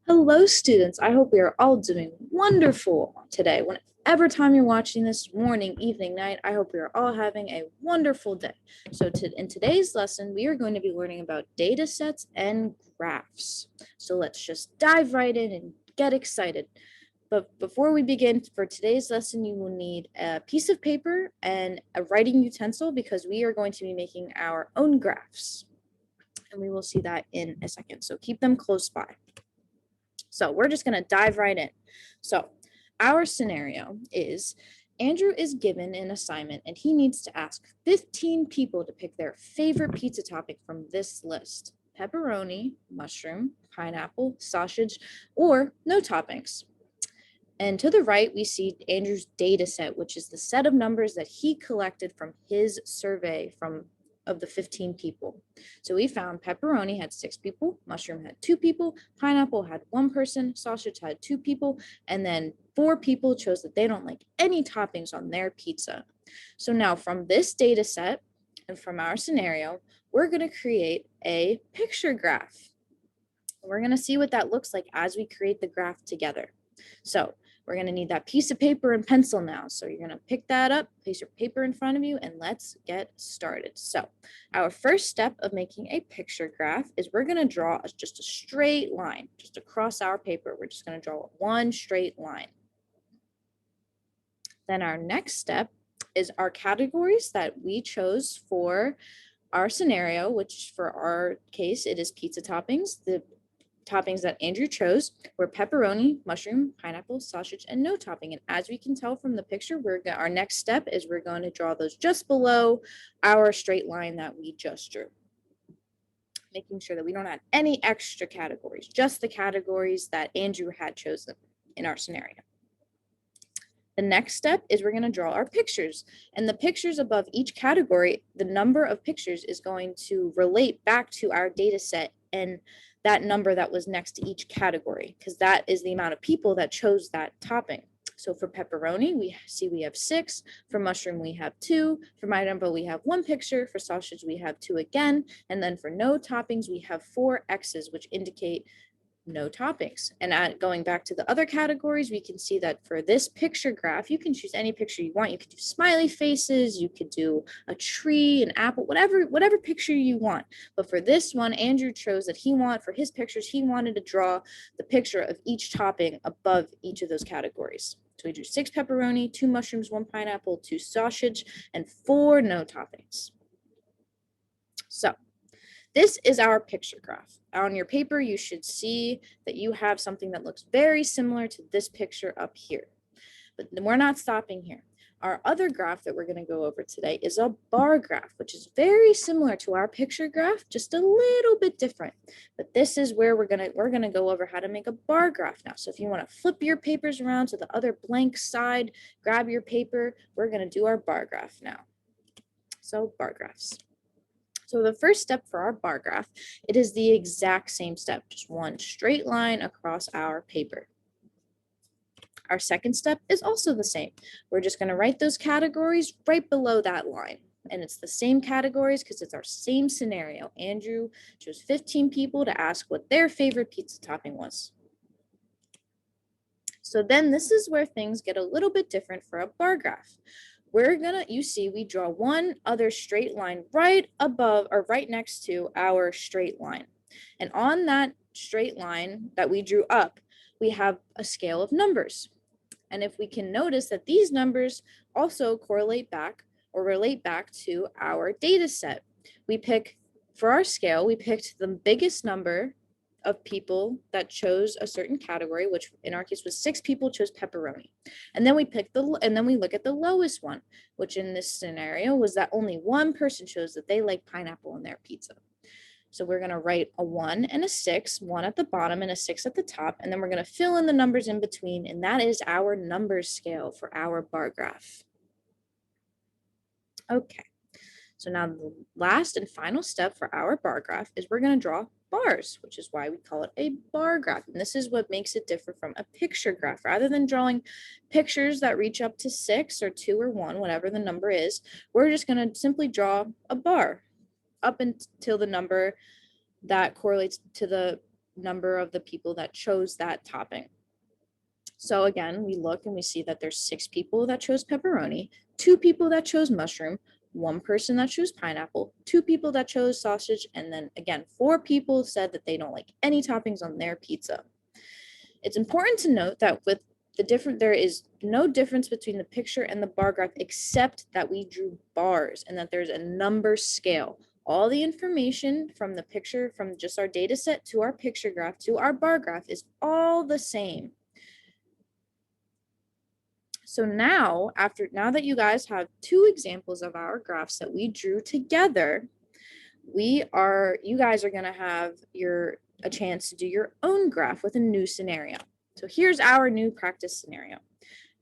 Hello, students. I hope we are all doing wonderful today. Whenever time you're watching this, morning, evening, night, I hope we are all having a wonderful day. So in today's lesson, we are going to be learning about data sets and graphs. So let's just dive right in and get excited. But before we begin, for today's lesson, you will need a piece of paper and a writing utensil because we are going to be making our own graphs. And we will see that in a second. So keep them close by. So we're just going to dive right in. So our scenario is Andrew is given an assignment and he needs to ask 15 people to pick their favorite pizza topping from this list: pepperoni, mushroom, pineapple, sausage, or no toppings. And to the right, we see Andrew's data set, which is the set of numbers that he collected from his survey of the 15 people. So we found pepperoni had 6 people, mushroom had 2 people, pineapple had 1 person, sausage had 2 people, and then 4 people chose that they don't like any toppings on their pizza. So now from this data set and from our scenario, we're going to create a picture graph. We're going to see what that looks like as we create the graph together. So we're going to need that piece of paper and pencil now. So you're going to pick that up, place your paper in front of you, and let's get started. So our first step of making a picture graph is we're going to draw just a straight line, just across our paper. We're just going to draw one straight line. Then our next step is our categories that we chose for our scenario, which for our case, it is pizza toppings. The toppings that Andrew chose were pepperoni, mushroom, pineapple, sausage, and no topping. And as we can tell from the picture, our next step is we're going to draw those just below our straight line that we just drew, making sure that we don't add any extra categories, just the categories that Andrew had chosen in our scenario. The next step is we're going to draw our pictures, and the pictures above each category, the number of pictures is going to relate back to our data set and that number that was next to each category, because that is the amount of people that chose that topping. So for pepperoni, we have 6. For mushroom, we have 2. For pineapple, we have 1 picture. For sausage, we have 2 again. And then for no toppings, we have 4 X's, which indicate no toppings. And going back to the other categories, we can see that for this picture graph, you can choose any picture you want. You could do smiley faces, you could do a tree, an apple, whatever picture you want. But for this one, Andrew chose that for his pictures, he wanted to draw the picture of each topping above each of those categories. So we drew 6 pepperoni, 2 mushrooms, 1 pineapple, 2 sausage, and 4 no toppings. So this is our picture graph. On your paper, you should see that you have something that looks very similar to this picture up here. But we're not stopping here. Our other graph that we're going to go over today is a bar graph, which is very similar to our picture graph, just a little bit different. But this is where we're going to go over how to make a bar graph now. So if you want to flip your papers around to the other blank side, grab your paper, we're going to do our bar graph now. So bar graphs. So the first step for our bar graph, it is the exact same step, just one straight line across our paper. Our second step is also the same. We're just going to write those categories right below that line. And it's the same categories because it's our same scenario. Andrew chose 15 people to ask what their favorite pizza topping was. So then this is where things get a little bit different for a bar graph. We draw one other straight line right above or right next to our straight line. And on that straight line that we drew up, we have a scale of numbers. And if we can notice that these numbers also correlate back or relate back to our data set, for our scale, we picked the biggest number of people that chose a certain category, which in our case was 6 people chose pepperoni. And then we look at the lowest one, which in this scenario was that only 1 person chose that they like pineapple in their pizza. So we're going to write a 1 and a 6, 1 at the bottom and a 6 at the top, and then we're going to fill in the numbers in between, and that is our number scale for our bar graph. Okay, so now the last and final step for our bar graph is we're going to draw bars, which is why we call it a bar graph. And this is what makes it different from a picture graph. Rather than drawing pictures that reach up to 6 or 2 or 1, whatever the number is, we're just going to simply draw a bar up until the number that correlates to the number of the people that chose that topping. So again, we look and we see that there's 6 people that chose pepperoni, 2 people that chose mushroom, 1 person that chose pineapple, 2 people that chose sausage, and then again, 4 people said that they don't like any toppings on their pizza. It's important to note that with there is no difference between the picture and the bar graph except that we drew bars and that there's a number scale. All the information from the picture, from just our data set to our picture graph to our bar graph is all the same. So now that you guys have 2 examples of our graphs that we drew together, you guys are going to have a chance to do your own graph with a new scenario. So here's our new practice scenario.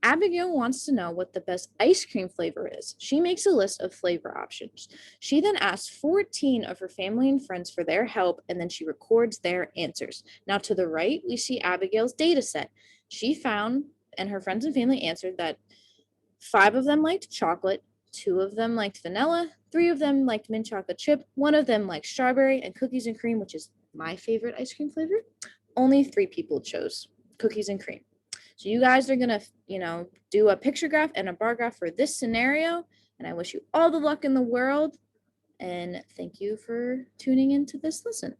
Abigail wants to know what the best ice cream flavor is. She makes a list of flavor options. She then asks 14 of her family and friends for their help, and then she records their answers. Now to the right, we see Abigail's data set. She found, and her friends and family answered, that 5 of them liked chocolate, 2 of them liked vanilla, 3 of them liked mint chocolate chip, 1 of them liked strawberry, and cookies and cream, which is my favorite ice cream flavor. Only 3 people chose cookies and cream. So you guys are going to, do a picture graph and a bar graph for this scenario. And I wish you all the luck in the world. And thank you for tuning into this lesson.